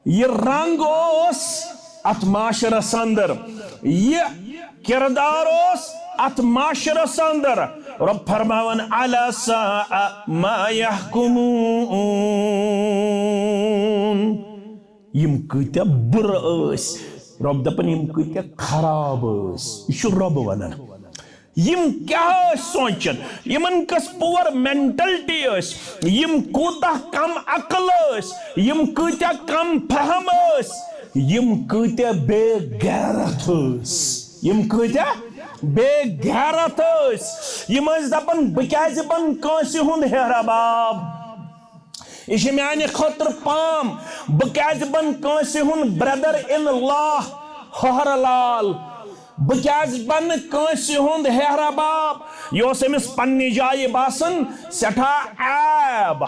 یہ رنگ اوس ات معاشرس اندر، یہ کردار اوس ات معاشرس اندر. رب فرماون علی ساء ما یحکمون. یم کتیا بر اس، رب دپن یم کتیا خراب اس. یہ رب ونان. یم کیا سوچن، یمن کس پور مینٹلٹی اس، یم کوتا کم عقل اس، یم کتیا کم فہم اس، یم کتیا بے غیرت اس. یم کتیا بے غیرت اس. یم دپن بکیاز بن کانسی ہند ہیراباب، یہ میانہ خطر palm, بکیاز bin Kansi Hind brother in اللہ ہہر لال، بکیاز بن کانسی ہند ہیراباب. یہ امس پنہ جائے باسن سٹھا عیب،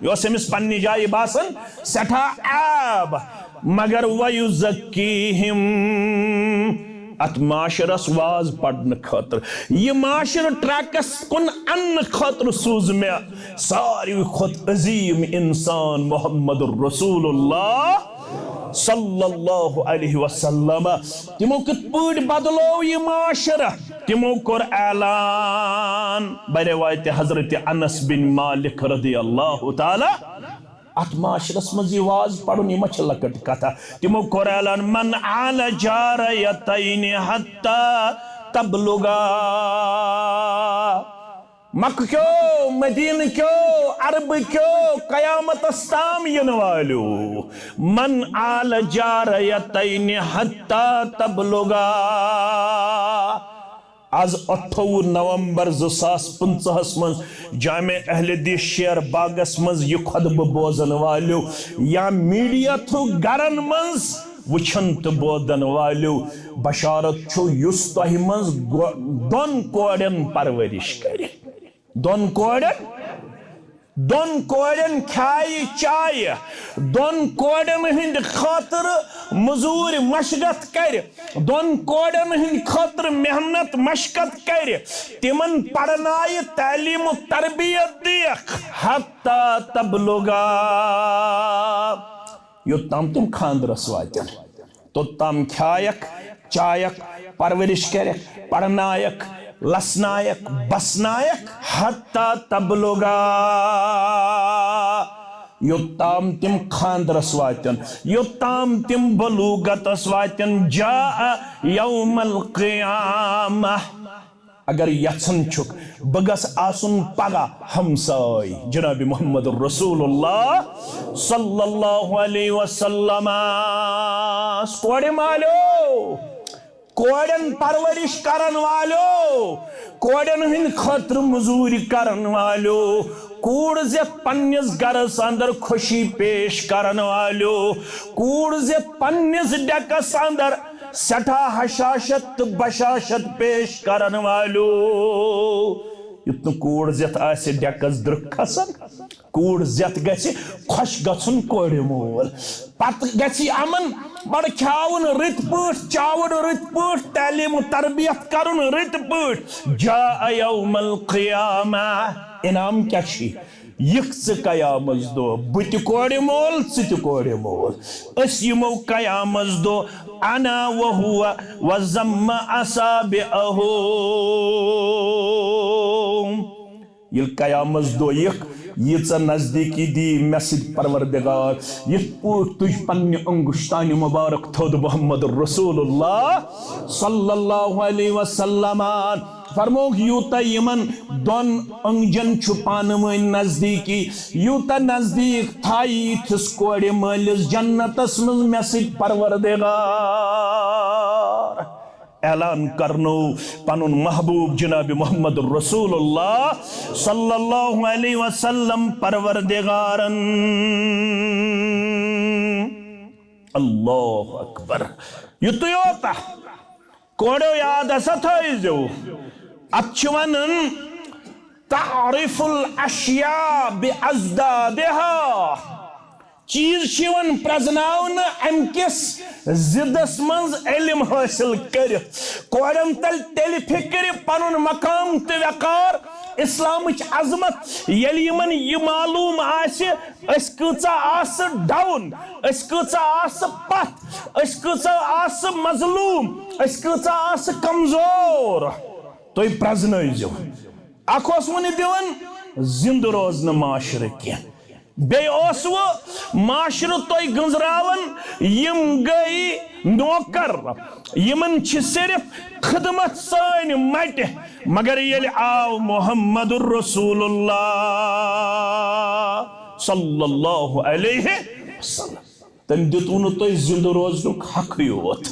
یہ امس پنہ جائے باسن سٹھا عیب. مگر وَيُزَكِّيهِمْ ات معاشرس واز پڑھن خاطر، یہ معاشر ٹریکس کن ان خاطر سوز میں ساری خود عظیم انسان محمد الرسول اللہ صلی اللہ علیہ وسلم. تمو کت پوٹ بدلو یہ معاشرہ، تمو کر اعلان بروایت حضرت انس بن مالک رضی اللہ تعالی ات معاشرس مزی واز پڑھن یہ مچ لکٹ کتا. تمو کر اعلان من عال جاریتین حتی تبلغا. مکہ کیو، مدینہ کیو، عرب کیو، قیامت استام ین والو. من عال جاریتین حتی تبلغا. آز 28 نومبر 2015 من جامع اہل حدیث شیر باغس مز یہ خطبہ بوزن والو یا میڈیا تھو گرن مز وچھن تو بودن والو بشارت چھو یس تہ مز دون کوڑن پرورش کرے. دون کوڑن کھائی چائے، دون کوڑن ہند خاطر مزور مشقت کر، دون کوڑن ہند خاطر محنت مشقت کر، تمن پڑھنائی تعلیم و تربیت دیکھ حتی تبلغا. یوتام تم خاندرس واتن توتام کھایک چایک پرورش کرک پڑھنائک لسنائک بسنائک حتی تبلغا. یوتام تم خاندرس واتن، یوتام تم بلوغتس واتن. جاء یوم القیامہ. اگر یژھن چھک بگس آسن پگہ ہمسائی جناب محمد الرسول اللہ صلی اللہ علیہ وسلم. کوڑے مالو، کوڑن پرورش کرن والو، کوڑن ہند خاطر مزوری کرن والو، کوڑ زیت پنیس گرس اندر خوشی پیش کرن والو، کوڑ زیت پنیس ڈیکس اندر سٹھا حشاشت بشاشت پیش کرن والو. یتن کوڑ زیت آسے ڈیکس درک کھسن، کوڑ زیت گسی خوش گسن کوڑ مول، پت گسی امن بڑ کھاون رت پوٹ، چاون رت پوٹ، تعلیم و تربیت کرن رت پوٹ. جاء یوم القیامہ. انعام کیا چھی؟ یک سے قیامت دو بت کوڑ مول ست کوڑ مول. اس یمو قیامت دو انا وہو وزم اصابعہ. یل قیامت دو یک یہ نزدیکی دی مسجد پروردگار یہ پوٹ تجھ پنی انگشتان مبارک تھود محمد الرسول اللہ صلی اللہ علیہ وسلم. فرموک یوتا یمن دون انجن چھپان میں نزدیکی یوتا نزدیک تھائی تھس کوڑے مالس جنتس من مسجد پروردگار. اعلان کرنو پنن محبوب جناب محمد الرسول اللہ صلی اللہ علیہ وسلم پروردگارن. اللہ اکبر. یہ تو یوتا کوڑو یاد ایسا تھا جو اچھوانن تعریف الاشیاء بازدادها. چیز شیون پرزناون ام کس زدس منز علم حاصل کرت. کوڑن تل فکر پنن مقام تو وقار اسلامچ عظمت یل یمن یہ معلوم آسہ اس کۭژاہ آسہ ڈاؤن اس کۭژاہ آسہ پتھ اس کۭژاہ آسہ مظلوم اس کۭژاہ آسہ کمزور تُہۍ پرزنٲیزیو اکھ اوس وۄنۍ دِوان زندٕ روزنہٕ معاشرٕ کینٛہہ بیٚیہِ اوس وۄنۍ معاشرٕ تُہۍ گنٛزراوان یِم گٔے نوکر یمن چھ صرف خدمت سٲنۍ مٹہِ مگر ییٚلہِ آو محمد رسول اللہ صلی اللہ علیہ وسلم تٔمۍ دیُتوٕ نہٕ تۄہہِ زندٕ روزنُک حقٕے یوت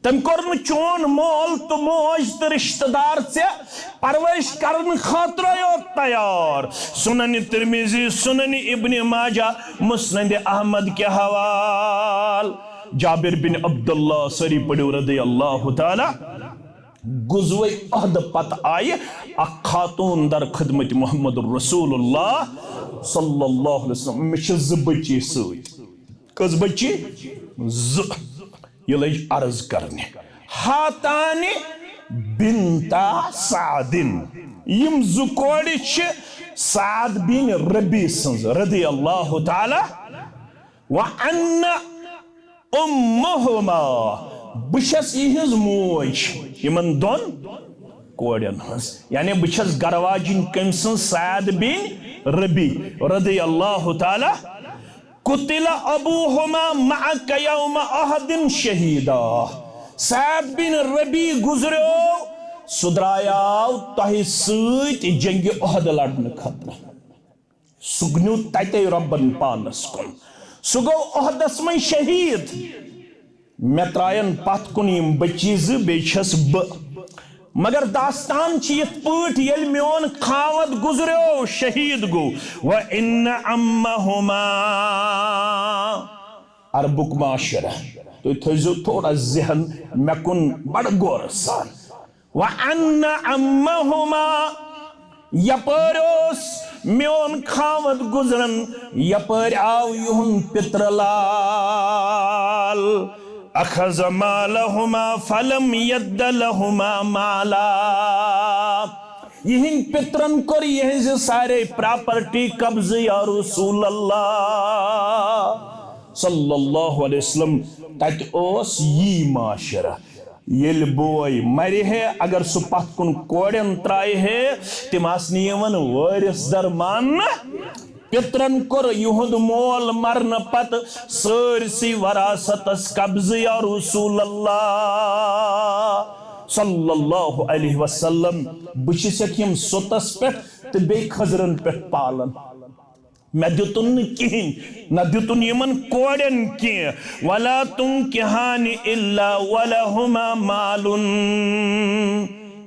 تٔمۍ کوٚر نہٕ چون مول تہٕ موج تہٕ رشتہٕ دار ژےٚ پرورش کرنہٕ خٲطرٕ یوت تیار سنن ترمذی سنن ابن ماجہ مسند احمد کے حوال جابر بن عبداللہ سری پڑھو رضی اللہ تعالی غزوہ احد پتہ آئے اکھ خاتون در خدمت محمد رسول اللہ صلی اللہ علیہ وسلم میں چھ زٕ بچی سۭتۍ کٔژ بچی زٕ یہ لج عرض کرنے ہاتان بنتا سعدن یم زٕ کورِ چھِ سعد بن ربی سنز رضی اللہ تعالی وان امہما بچس یہنز موج یمن دون کورین ہنز یعنی بچس گرواجن کم سن سعد بن ربی رضی اللہ تعالی قتل ابوہما معک یوم احد شہیدا سعد بن ربی گزریو سدرایاو تہی سۭتۍ جنگ احد لڑنہٕ خٲطرٕ سُہ نیوٗ تتے رۄبن پانس کُن سُہ گوٚو احدس منٛز شہید مےٚ ترٛایَن پتھ کُن یِم بچی زٕ بیٚیہِ چھَس بہٕ مگر داستان چھِ یِتھ پٲٹھۍ ییٚلہِ میون خاوند گزریو شہید گوٚو وَإِنَّ عَمَّهُمَا عربُک معاشرہ تُہۍ تھٲیزیو تھوڑا ذہن مےٚ کُن بڑٕ غورٕ سان وَأَنَّ عَمَّهُمَا یپٲرۍ اوس میون خاوند گزرن یپٲرۍ آو یِہُنٛد پِترٕ لال اخذ مالهما فلم يد لهما مالا یہن پترن کور یہنز سارے پراپرٹی قبض یا رسول اللہ صلی اللہ علیہ وسلم تک اوس یہ معاشرہ یل بوئی مری ہے اگر سو پتھ کن کوڑن ترائی ہے تم آسنی یمن وارث در ماننا پترن کور یہود مول مرن پت سرسی وراثت اس قبض یا رسول اللہ صلی اللہ علیہ وسلم بچی سکیم سوتس پیٹ تبی خزرن پیٹ پالن میں دیتن کہیں نہ دیتن یمن کوڑن کی وَلَا تُنْكِحَانِ إِلَّا وَلَهُمَا مَالٌ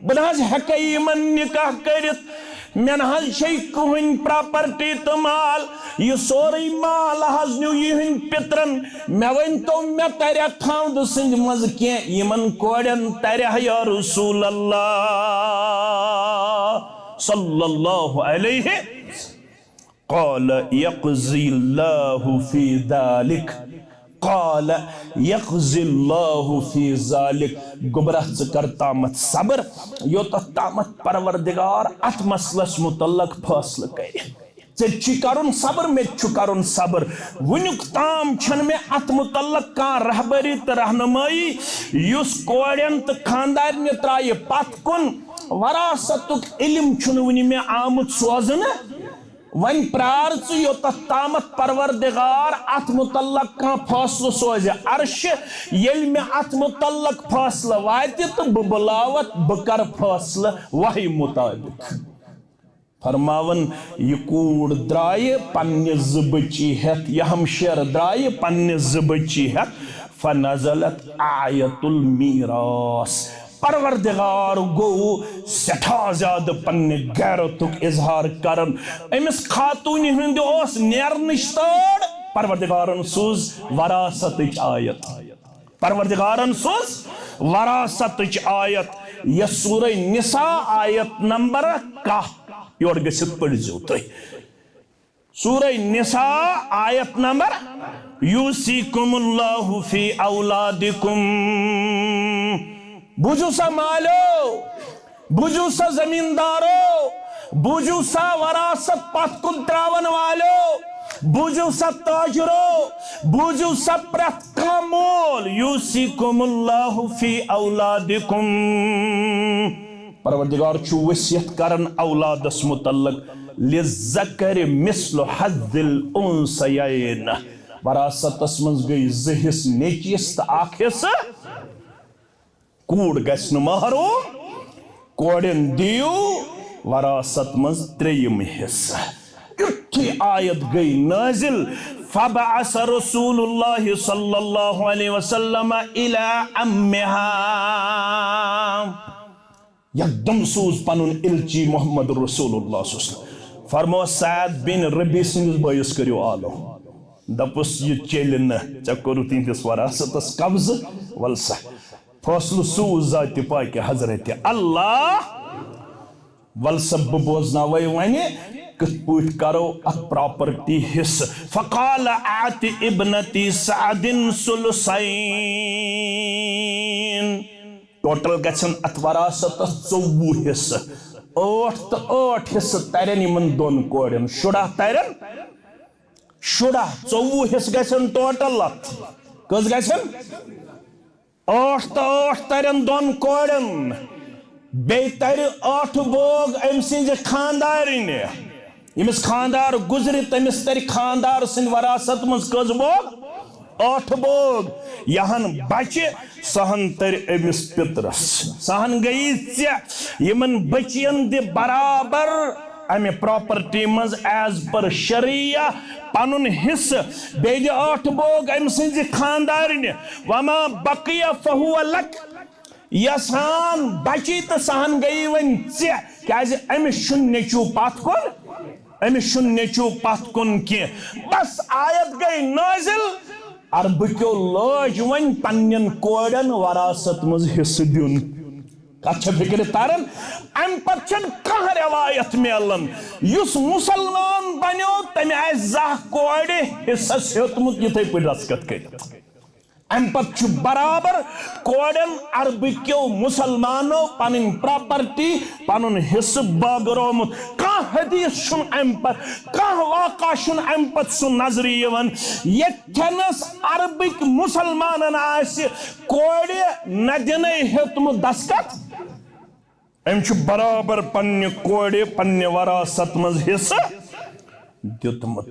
بناز حقی یمن نکاح کرت میں نحل شئی کوہن پراپرٹی تمال یہ سوری مال حض نیو یہن پترن میں ون تو میں تیرے خاند سنگ مزکیں یمن کوڑن تیرے یا رسول اللہ صلی اللہ علیہ قال يقضي الله في ذلك قال يقضي الله في ذلك گبرہ ذکر تامت صبر یو تامت پروردگار ات مسلس متعلق فاصلہ کرے ژےٚ کرن صبر میں کرن صبر ونیُک تام چھن میں ات متعلق کان رہبری تو رہنمائی یس کوڑین تو خاندارنہ ترائے پت کن وراثتک علم چھن ونی میں آمت سوزن ون پرار ژٕ یوتتھ تامت پروردگار ات متعلق کان فاصلہ سوزِ عرش یل میں ات متعلق فاصلہ واتہِ تو بہ بلاوت بہ کر فاصلہ وحی مطابق فرماون یہ کوڑ درائے پنہ زٕ بچی ہیتھ یہ ہمشیر درائے پنہ زٕ بچی ہیتھ فنزلت آیت المیراث پروردگار گو سٹھا زیادہ پنہ غیرتک اظہار کرن امس خاتون ہند اس نیرنش تڑ پروردگارن سوز وراثتچ آیت پروردگارن سوز وراثتچ آیت یہ سورہ نساء آیت نمبر 10 یور گژھِتھ پٔرزیو تُہۍ سورہ نساء آیت نمبر یوسیکم اللہ فی اولادکم بوجھو سا مالو بوجھو سا زمیندارو بوجو سا وراثت پت کن تراون والو بوجو سا تاجرو بوجو سا پرت کامول یوسیکم اللہ فی اولادکم پروردگار چھو وصیت کرن اولادس متعلق للذکر مثل حظ الانثیین وراثت منز گئی زہس نیچیس تا اکھ حصہ کوڑ گژھِ نہٕ محروم کوڑن دیو وراثت منز تریم حصہ یتھی آیت گئی نازل فبعث رسول اللہ صلی اللہ علیہ وسلم الى امها یکدم سوز پنن الچی محمد رسول اللہ صلی اللہ علیہ وسلم فرمو سعد بن ربی سندس بٲیس کٔرِو آلو دپس یہ چیلہِ نہٕ ژےٚ کوٚرُتھ تِہنٛدِس وراثتس قبضہٕ ول سا فٲصلہٕ سوز ذاتِ پاکہِ حضرت اللہ ول سا بہٕ بوزناوے وَنہِ کِتھ پٲٹھۍ کرو اتھ پراپرٹی حصہٕ فقال آت ابنتی سعد ثلثین ٹوٹل گژھن اتھ وراثتس 24 حصہٕ 8 تہٕ 8 حصہٕ ترن یمن دۄن کورٮ۪ن شُراہ ترن شُراہ 24 حصہٕ گژھن ٹوٹل اتھ کٔژ گژھن 8 تہٕ 8 ترن دۄن کورٮ۪ن بیٚیہِ ترِ 8 بوگ أمۍ سٕنٛزِ خاندارنہِ ییٚمِس خاندار گُزرِ تٔمِس ترِ خاندار سٕنٛدِ وراثت منٛز کٔژ بوگ 8 بوگ یہن بچہِ سہن تر أمِس پِترس سہن گٔیی ژےٚ یِمن بچین دِ برابر امہِ پراپرٹی منٛز ایز پر شریعہ پنُن حصہٕ بیٚیہِ دِ 8 بوگ أمۍ سٕنٛزِ خاندارنہِ وما بقیہ فہو لک یسان بچی تہٕ سہن گٔیی وۄنۍ ژےٚ کیازِ أمِس چھُنہٕ نیٚچوٗ پتھ کُن أمِس چھُنہٕ نیٚچوٗ پتھ کُن کینٛہہ بس آیت گٔے نٲزِل عربکیو لٲج وۄنۍ پننٮ۪ن کورٮ۪ن وراثت منٛز حصہٕ دیُن کتھ چھےٚ فکرِ تران امہِ پتہٕ چھنہٕ کانٛہہ رٮ۪وایت میلان یُس مُسلمان بنیو تٔمۍ آسہِ 2 کورِ حصس ہیوٚتمُت یِتھے پٲٹھۍ رسکت کٔرِتھ امہِ پتہٕ چھُ برابر کورٮ۪ن عربکیو مسلمانو پنٕنۍ پراپرٹی پنُن حصہٕ بٲگرومُت کانٛہہ حدیث چھُنہٕ امہِ پتہٕ کانٛہہ واقعہ چھُنہٕ امہِ پتہٕ سُہ نظرِ یِوان ییٚتھٮ۪نس عربٕکۍ مُسلمانن آسہِ کورِ نہ دِنَے ہیوٚتمُت دستخط أمۍ چھُ برابر پننہِ کورِ پننہِ وراثت منٛز حصہٕ دیُتمُت